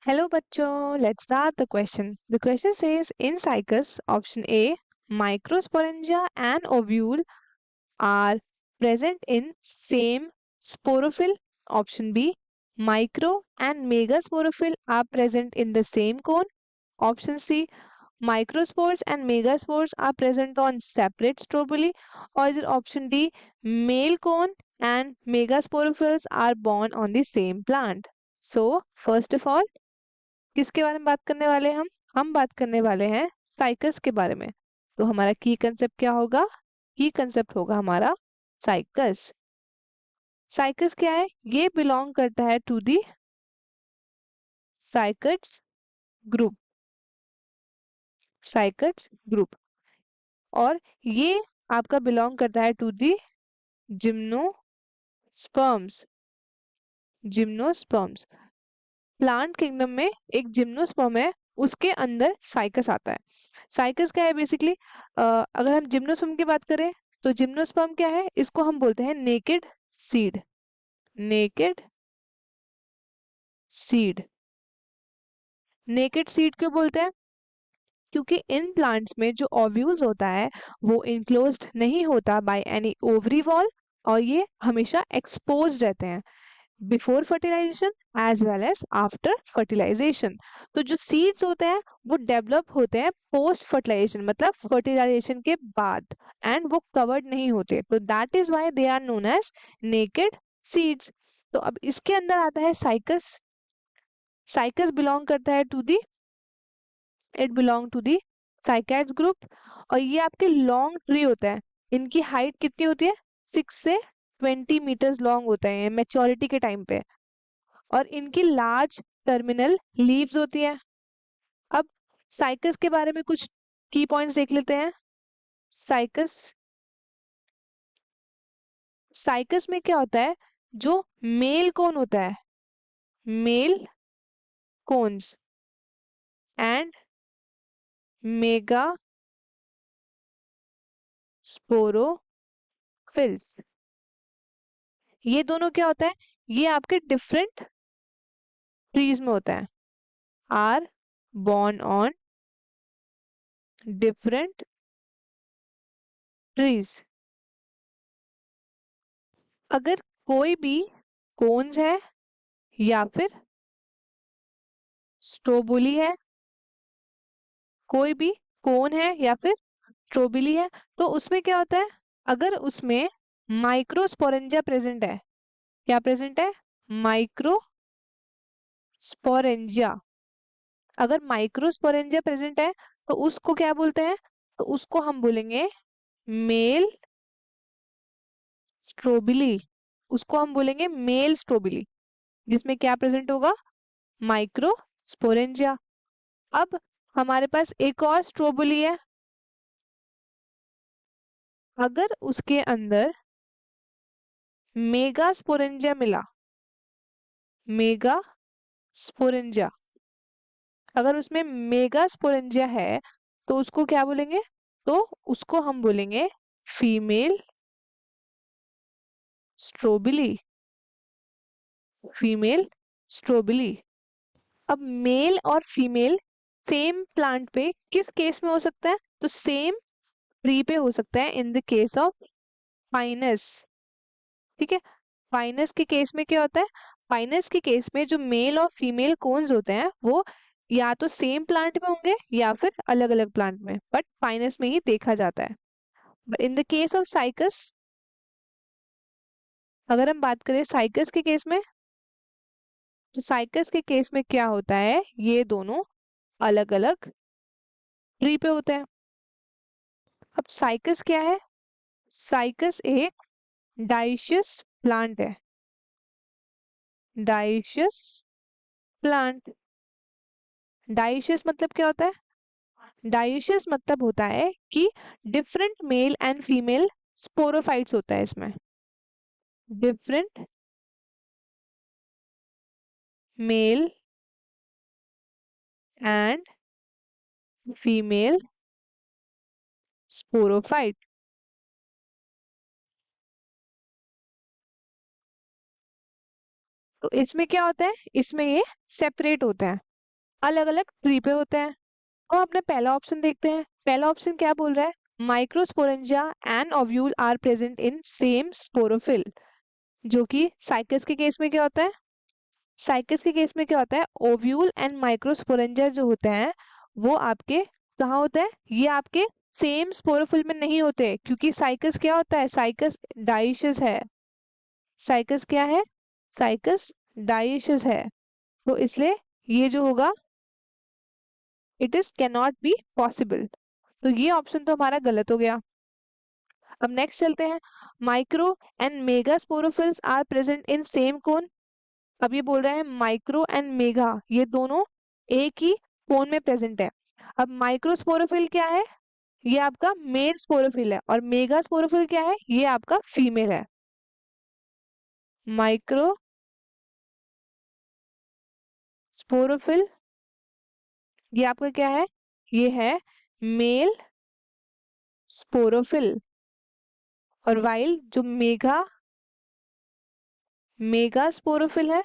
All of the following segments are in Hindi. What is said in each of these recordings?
Hello बच्चों, let's start the question. The question says in cycles, option A, microsporangia and ovule are present in same sporophyll. Option B, micro and megasporophyll are present in the same cone. Option C, microspores and megaspores are present on separate strobili. Or is it option D, male cone and megasporophylls are born on the same plant? So, first of all, किसके बारे में बात करने वाले हैं हम बात करने वाले हैं साइकस के बारे में। तो हमारा की कंसेप्ट क्या होगा? की कंसेप्ट होगा हमारा साइकस। साइकस क्या है? ये बिलोंग करता है to the cycads group. Cycads group और ये आपका बिलोंग करता है to the gymnosperms. Gymnosperms plant kingdom में एक जिम्नोस्पर्म है, उसके अंदर साइकस आता है। साइकस क्या है बेसिकली? अगर हम जिम्नोस्पर्म की बात करें तो जिम्नोस्पर्म क्या है? इसको हम बोलते हैं naked seed. Naked seed. Naked seed क्यों बोलते हैं? क्योंकि इन प्लांट्स में जो ओव्यूल्स होता है वो इनक्लोज्ड नहीं होता बाय एनी ओवरी वॉल और ये हमेशा एक्सपोज्ड रहते हैं before fertilization as well as after fertilization. तो जो सीड्स होते हैं वो डेवलप होते हैं पोस्ट फर्टिलाइजेशन, मतलब फर्टिलाइजेशन के बाद, एंड वो कवर्ड नहीं होते, तो that is why they are known as naked seeds. तो अब इसके अंदर आता है साइकस। साइकस बिलोंग करता है to the, it belong to the cycads group. और ये आपके लॉन्ग ट्री होता है। इनकी हाइट कितनी होती है? 6 से 20 मीटर्स लॉन्ग होता है मेच्योरिटी के टाइम पे। और इनकी लार्ज टर्मिनल लीव्स होती है। अब साइकस के बारे में कुछ की पॉइंट्स देख लेते हैं। साइकस, साइकस में क्या होता है? जो मेल कोन होता है, male cones and mega sporophylls, ये दोनों क्या होता है? ये आपके डिफरेंट ट्रीज में होता है, are born on different trees। अगर कोई भी कोन्स है या फिर स्ट्रोबुली है, कोई भी कोन है या फिर स्ट्रोबिली है, तो उसमें क्या होता है? अगर उसमें माइक्रोस्पोरेंजिया प्रेजेंट है, क्या प्रेजेंट है? माइक्रोस्पोरेंजिया। अगर माइक्रोस्पोरेंजिया प्रेजेंट है तो उसको क्या बोलते हैं? तो उसको हम बोलेंगे मेल स्ट्रोबिली। उसको हम बोलेंगे मेल स्ट्रोबिली, जिसमें क्या प्रेजेंट होगा? माइक्रोस्पोरेंजिया। अब हमारे पास एक और स्ट्रोबिली है। अगर उसके अंदर मेगास्पोरेंजिया मिला, मेगास्पोरेंजिया, अगर उसमें मेगास्पोरेंजिया है तो उसको क्या बोलेंगे? तो उसको हम बोलेंगे फीमेल स्ट्रोबिली। फीमेल स्ट्रोबिली। अब मेल और फीमेल सेम प्लांट पे किस केस में हो सकता है? तो सेम ट्री पे हो सकता है in the case of Pinus. ठीक है, पाइनस के केस में क्या होता है? पाइनस के केस में जो मेल और फीमेल कोन्स होते हैं वो या तो सेम प्लांट में होंगे या फिर अलग अलग प्लांट में, बट पाइनस में ही देखा जाता है। But in the case of cycas, अगर हम बात करें साइकस के केस में, तो साइकस के केस में क्या होता है? ये दोनों अलग अलग ट्री पे होते हैं। अब साइकस क्या है? साइकस एक डाइशियस प्लांट है। Dioecious plant. डाइशियस मतलब क्या होता है? डाइशियस मतलब होता है कि different male and female sporophytes होता है इसमें। Different male and female sporophyte. तो इसमें क्या होता है? इसमें ये सेपरेट होता है। अलग अलग ट्री पे होते हैं। तो अपने पहला ऑप्शन देखते हैं। पहला ऑप्शन क्या बोल रहा है? Microsporangia and ovule are present in same sporophyll. जो कि साइकस के केस में क्या होता है? साइकस के केस में क्या होता है? ओव्यूल एंड माइक्रोस्पोरेंजिया जो होते हैं वो आपके कहाँ होते हैं? ये आपके सेम स्पोरोफिल में नहीं होते, क्योंकि साइकस क्या होता है? साइकस डाइशियस है। साइकस क्या है? साइकस डाइशियस है। तो इसलिए ये जो होगा, it is can not be possible. तो ये ऑप्शन तो हमारा गलत हो गया। अब नेक्स्ट चलते हैं। Micro and mega sporophylls are present in same cone. अब ये बोल रहे हैं माइक्रो एंड मेगा ये दोनों एक ही कोन में प्रेजेंट है। अब माइक्रो स्पोरोफिल क्या है? ये आपका मेल स्पोरोफिल है, और मेगा स्पोरोफिल क्या है? ये आपका फीमेल है। माइक्रो स्पोरोफिल ये आपका क्या है? ये है मेल स्पोरोफिल। और वाइल जो मेगा मेगा स्पोरोफिल है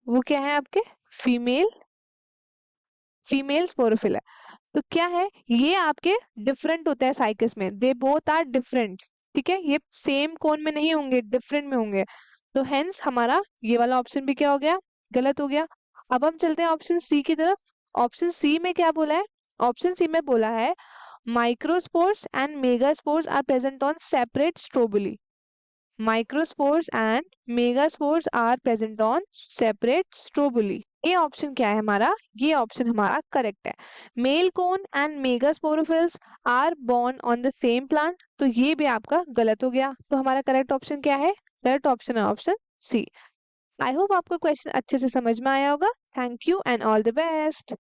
वो क्या है आपके? फीमेल फीमेल स्पोरोफिल है। तो क्या है, ये आपके डिफरेंट होता है साइकस में, दे बोथ आर डिफरेंट। ठीक है, ये सेम कोन में नहीं होंगे, डिफरेंट में होंगे। तो हेंस हमारा ये वाला ऑप्शन भी क्या हो गया? गलत हो गया। अब हम चलते हैं ऑप्शन सी की तरफ। ऑप्शन सी में क्या बोला है? ऑप्शन सी में बोला है microspores and megaspores are present on separate strobili. Microspores and megaspores are present on separate strobili. ये ऑप्शन क्या है हमारा? ये ऑप्शन हमारा करेक्ट है। Male cone and megasporophylls are borne on the same plant. तो ये भी आपका गलत हो गया। तो हमारा करेक्ट ऑप्शन क्या है? करेक्ट ऑप्शन है ऑप्शन सी। आई होप आपको क्वेश्चन अच्छे से समझ में आया होगा। Thank you and all the best.